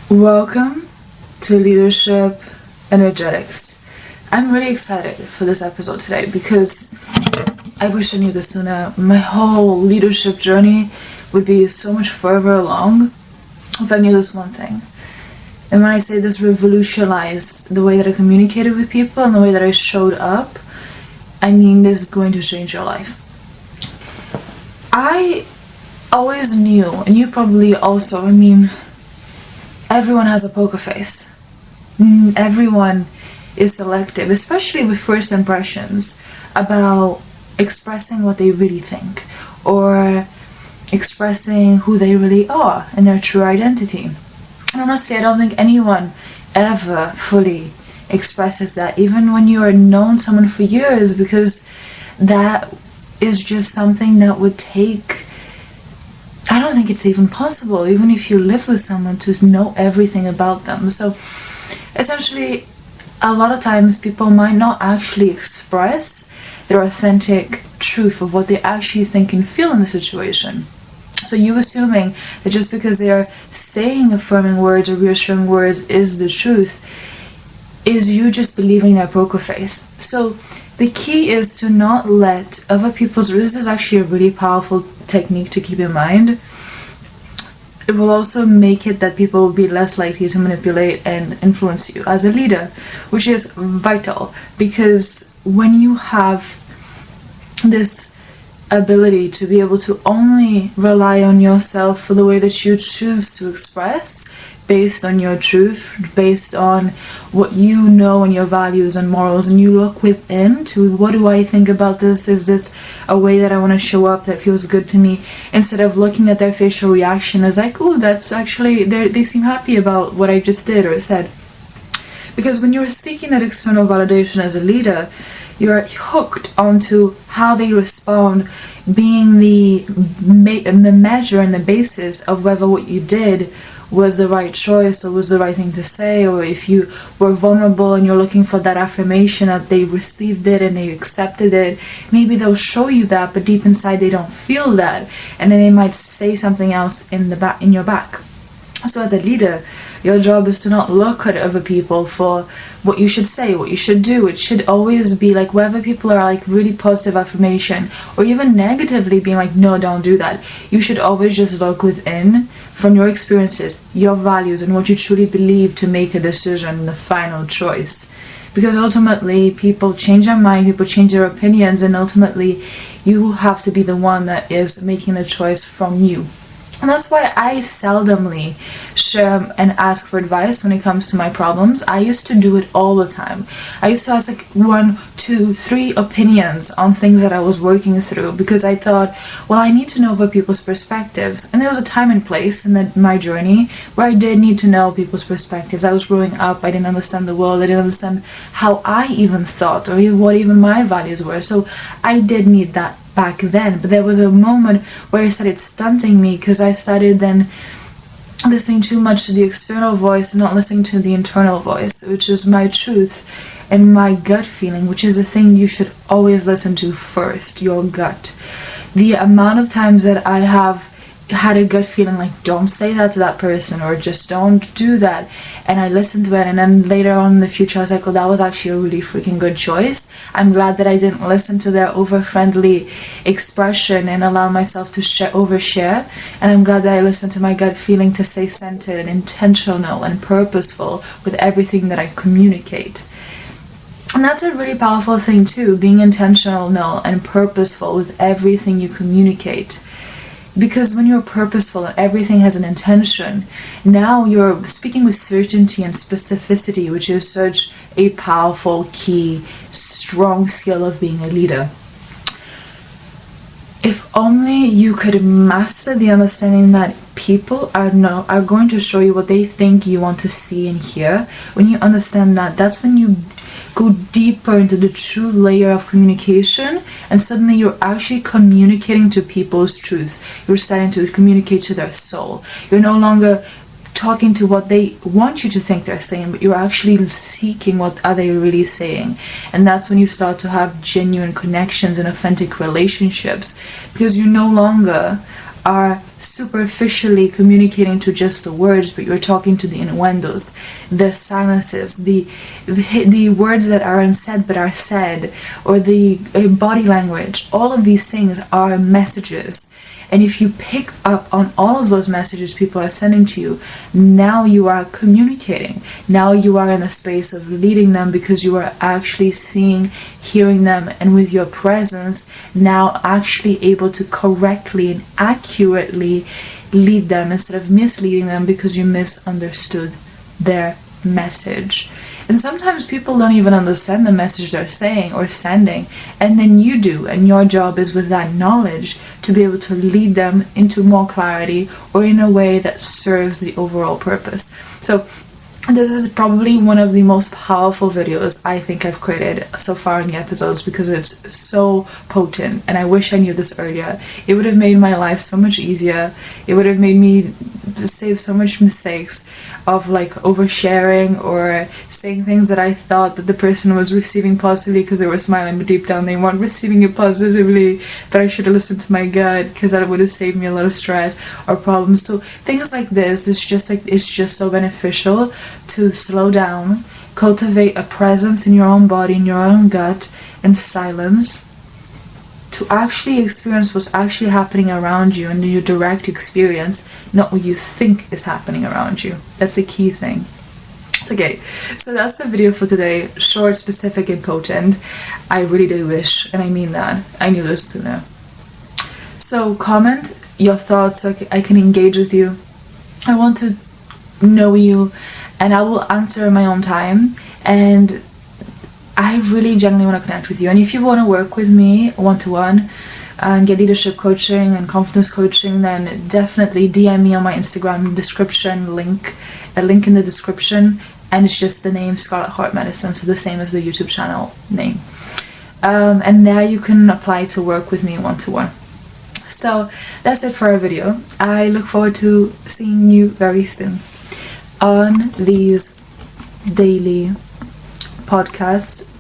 Welcome to Leadership Energetics. I'm really excited for this episode today because I wish I knew this sooner. My whole leadership journey would be so much further along if I knew this one thing. And when I say this revolutionized the way that I communicated with people and the way that I showed up, I mean this is going to change your life. I always knew, and you probably also, everyone has a poker face. Everyone is selective, especially with first impressions, about expressing what they really think or expressing who they really are and their true identity. And honestly, I don't think anyone ever fully expresses that, even when you are known someone for years, because that is just something that would take, I don't think it's even possible, even if you live with someone, to know everything about them. So essentially, a lot of times people might not actually express their authentic truth of what they actually think and feel in the situation. So you assuming that just because they are saying affirming words or reassuring words is the truth, is you just believing their poker face. So the key is to not let other people's, this is actually a really powerful technique to keep in mind. It will also make it that people will be less likely to manipulate and influence you as a leader, which is vital, because when you have this ability to be able to only rely on yourself for the way that you choose to express, based on your truth, based on what you know and your values and morals, and you look within to, what do I think about this? Is this a way that I want to show up that feels good to me? Instead of looking at their facial reaction as like, oh, that's actually, they seem happy about what I just did or said. Because when you're seeking that external validation as a leader, you're hooked onto how they respond, being the measure and the basis of whether what you did was the right choice or was the right thing to say, or if you were vulnerable and you're looking for that affirmation that they received it and they accepted it. Maybe they'll show you that, but deep inside they don't feel that, and then they might say something else in your back. So as a leader, your job is to not look at other people for what you should say, what you should do. It should always be like, whether people are like really positive affirmation or even negatively being like, no, don't do that. You should always just look within from your experiences, your values, and what you truly believe to make a decision, the final choice. Because ultimately, people change their mind, people change their opinions, and ultimately, you have to be the one that is making the choice from you. And that's why I seldomly share and ask for advice when it comes to my problems. I used to do it all the time. I used to ask like 1, 2, 3 opinions on things that I was working through, because I thought, well, I need to know other people's perspectives. And there was a time and place in my journey where I did need to know people's perspectives. I was growing up, I didn't understand the world, I didn't understand how I even thought or what even my values were. So I did need that back then. But there was a moment where it started stunting me, because I started then listening too much to the external voice and not listening to the internal voice, which is my truth and my gut feeling, which is the thing you should always listen to first, your gut. The amount of times that I have had a gut feeling like, don't say that to that person, or just don't do that, and I listened to it, and then later on in the future I was like, oh, that was actually a really freaking good choice. I'm glad that I didn't listen to their over-friendly expression and allow myself to overshare, and I'm glad that I listened to my gut feeling to stay centered and intentional and purposeful with everything that I communicate. And that's a really powerful thing too, being intentional and purposeful with everything you communicate. Because when you're purposeful and everything has an intention, now you're speaking with certainty and specificity, which is such a powerful, key, strong skill of being a leader. If only you could master the understanding that people are going to show you what they think you want to see and hear. When you understand that, that's when you go deeper into the true layer of communication, and suddenly you're actually communicating to people's truths. You're starting to communicate to their soul. You're no longer talking to what they want you to think they're saying, but you're actually seeking what are they really saying. And that's when you start to have genuine connections and authentic relationships, because you no longer are superficially communicating to just the words, but you're talking to the innuendos, the silences, the words that are unsaid but are said, or the body language. All of these things are messages. And if you pick up on all of those messages people are sending to you, now you are communicating. Now you are in a space of leading them, because you are actually seeing, hearing them, and with your presence, now actually able to correctly and accurately lead them instead of misleading them because you misunderstood their message. And sometimes people don't even understand the message they're saying or sending, and then you do, and your job is with that knowledge to be able to lead them into more clarity or in a way that serves the overall purpose. So this is probably one of the most powerful videos I think I've created so far in the episodes, because it's so potent, and I wish I knew this earlier. It would have made my life so much easier. It would have made me save so much mistakes of like oversharing or saying things that I thought that the person was receiving positively because they were smiling, but deep down they weren't receiving it positively, but I should have listened to my gut because that would have saved me a lot of stress or problems. So things like this, it's just so beneficial to slow down, cultivate a presence in your own body, in your own gut, and silence, to actually experience what's actually happening around you in your direct experience, not what you think is happening around you. That's a key thing. Okay, so that's the video for today. Short, specific, and potent. I really do wish, and I mean that, I knew this sooner. So comment your thoughts so I can engage with you. I want to know you, and I will answer in my own time, and I really genuinely want to connect with you. And if you want to work with me one-to-one and get leadership coaching and confidence coaching, then definitely DM me on my Instagram description link, a link in the description, and it's just the name Scarlet Heart Medicine, so the same as the YouTube channel name. And there you can apply to work with me one-to-one. So that's it for our video. I look forward to seeing you very soon on these daily podcasts